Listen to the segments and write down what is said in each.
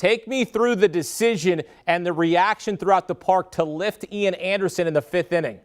Take me through the decision and the reaction throughout the park to lift Ian Anderson in the 5th inning.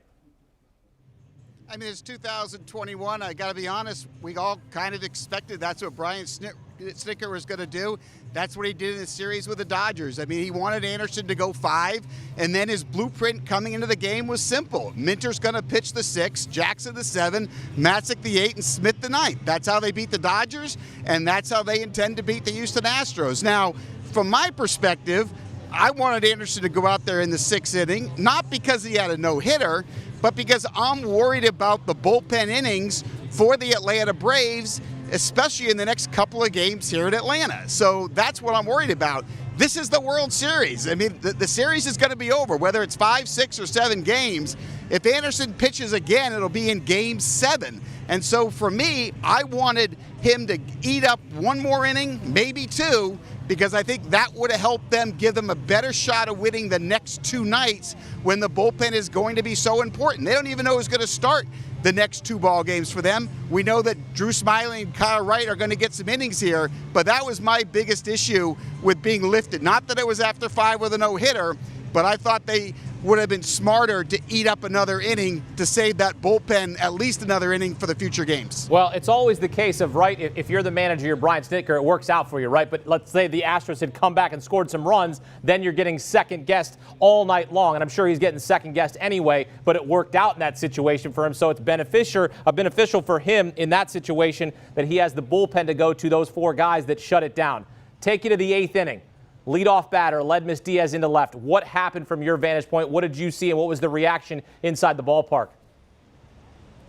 I mean, it's 2021. I got to be honest, we all kind of expected that's what Brian Snitker was going to do. That's what he did in the series with the Dodgers. I mean, he wanted Anderson to go 5, and then his blueprint coming into the game was simple. Minter's going to pitch the 6, Jackson the 7, Matzik the 8, and Smith the 9. That's how they beat the Dodgers, and that's how they intend to beat the Houston Astros. Now, from my perspective, I wanted Anderson to go out there in the 6th inning, not because he had a no-hitter, but because I'm worried about the bullpen innings for the Atlanta Braves, especially in the next couple of games here in Atlanta. So that's what I'm worried about. This is the World Series. I mean, the series is going to be over, whether it's 5, 6, or 7 games. If Anderson pitches again, it'll be in Game 7. And so for me, I wanted him to eat up 1 more inning, maybe 2, because I think that would have helped them, give them a better shot of winning the next 2 nights when the bullpen is going to be so important. They don't even know who's going to start the next 2 ball games for them. We know that Drew Smyly and Kyle Wright are going to get some innings here, but that was my biggest issue with being lifted. Not that it was after 5 with a no-hitter, but I thought they would have been smarter to eat up another inning to save that bullpen at least another inning for the future games. Well, it's always the case of, right, if you're the manager, you're Brian Snitker, it works out for you, right? But let's say the Astros had come back and scored some runs, then you're getting second-guessed all night long. And I'm sure he's getting second-guessed anyway, but it worked out in that situation for him. So it's beneficial for him in that situation that he has the bullpen to go to, those 4 guys that shut it down. Take you to the 8th inning. Leadoff batter led Miss Diaz into left. What happened from your vantage point? What did you see, and what was the reaction inside the ballpark?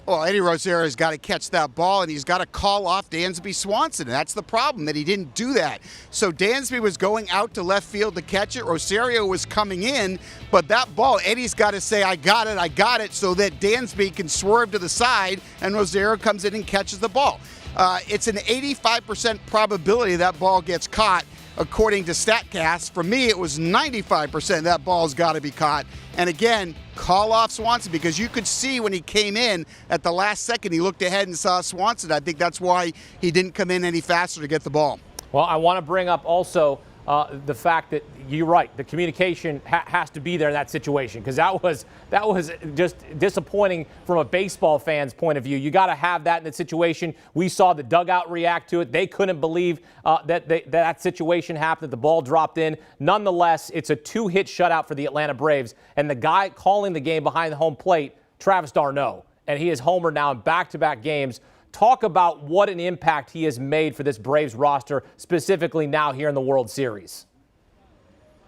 Well, Eddie Rosario's got to catch that ball, and he's got to call off Dansby Swanson. That's the problem, that he didn't do that. So Dansby was going out to left field to catch it. Rosario was coming in, but that ball, Eddie's got to say, I got it, so that Dansby can swerve to the side, and Rosario comes in and catches the ball. It's an 85% probability that ball gets caught. According to StatCast, for me, it was 95% that ball's got to be caught. And again, call off Swanson, because you could see when he came in at the last second, he looked ahead and saw Swanson. I think that's why he didn't come in any faster to get the ball. Well, I want to bring up also the fact that you're right. The communication has to be there in that situation, because that was just disappointing from a baseball fan's point of view. You got to have that in the situation. We saw the dugout react to it. They couldn't believe that situation happened, that the ball dropped in. Nonetheless, it's a 2-hit shutout for the Atlanta Braves, and the guy calling the game behind the home plate, Travis d'Arnaud, and he is homered now in back-to-back games. Talk about what an impact he has made for this Braves roster, specifically now here in the World Series.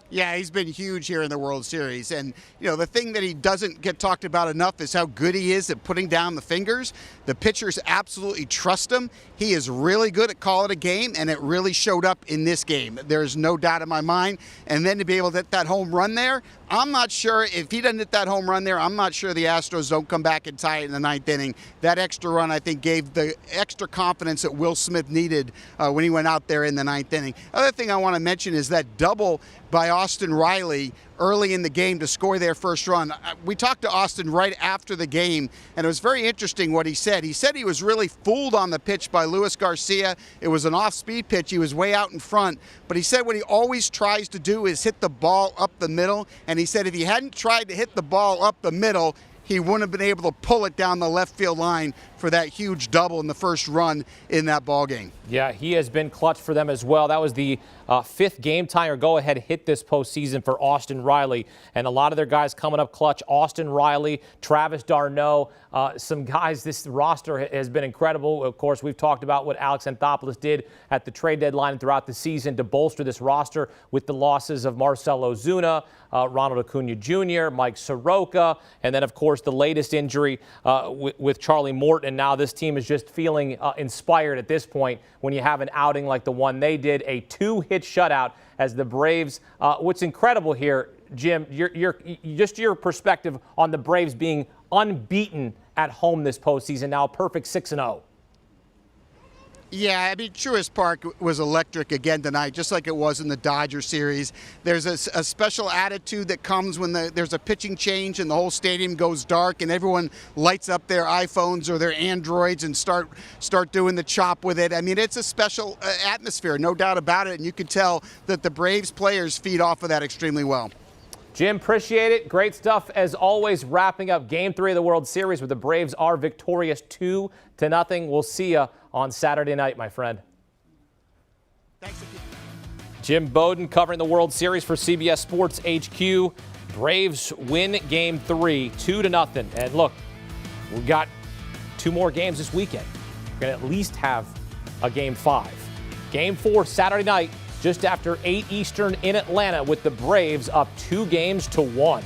Yeah, he's been huge here in the World Series. And, you know, the thing that he doesn't get talked about enough is how good he is at putting down the fingers. The pitchers absolutely trust him. He is really good at calling a game, and it really showed up in this game. There's no doubt in my mind. And then to be able to hit that home run there, I'm not sure if he doesn't hit that home run there, I'm not sure the Astros don't come back and tie it in the 9th inning. That extra run, I think, gave the extra confidence that Will Smith needed when he went out there in the 9th inning. Other thing I want to mention is that double by Austin Riley early in the game to score their first run. We talked to Austin right after the game, and it was very interesting what he said. He said he was really fooled on the pitch by Luis Garcia. It was an off-speed pitch. He was way out in front. But he said what he always tries to do is hit the ball up the middle, and he said if he hadn't tried to hit the ball up the middle, he wouldn't have been able to pull it down the left field line for that huge double in the first run in that ball game. Yeah, he has been clutch for them as well. That was the 5th game time or go-ahead hit this postseason for Austin Riley. And a lot of their guys coming up clutch. Austin Riley, Travis d'Arnaud, some guys. This roster has been incredible. Of course, we've talked about what Alex Anthopoulos did at the trade deadline throughout the season to bolster this roster with the losses of Marcell Ozuna, Ronald Acuna Jr., Mike Soroka, and then, of course, the latest injury with Charlie Morton. And now this team is just feeling inspired at this point when you have an outing like the one they did, a 2-hit shutout as the Braves. What's incredible here, Jim, your perspective on the Braves being unbeaten at home this postseason, now a perfect 6-0. Yeah, I mean, Truist Park was electric again tonight, just like it was in the Dodger series. There's a special attitude that comes when there's a pitching change and the whole stadium goes dark and everyone lights up their iPhones or their Androids and start doing the chop with it. I mean, it's a special atmosphere, no doubt about it, and you can tell that the Braves players feed off of that extremely well. Jim, appreciate it. Great stuff as always. Wrapping up Game 3 of the World Series where the Braves are victorious 2-0. We'll see you on Saturday night, my friend. Thanks again. Jim Bowden covering the World Series for CBS Sports HQ. Braves win Game 3, 2-0. And look, we got 2 more games this weekend. We're going to at least have a Game 5. Game 4 Saturday night, just after 8 Eastern in Atlanta, with the Braves up 2-1.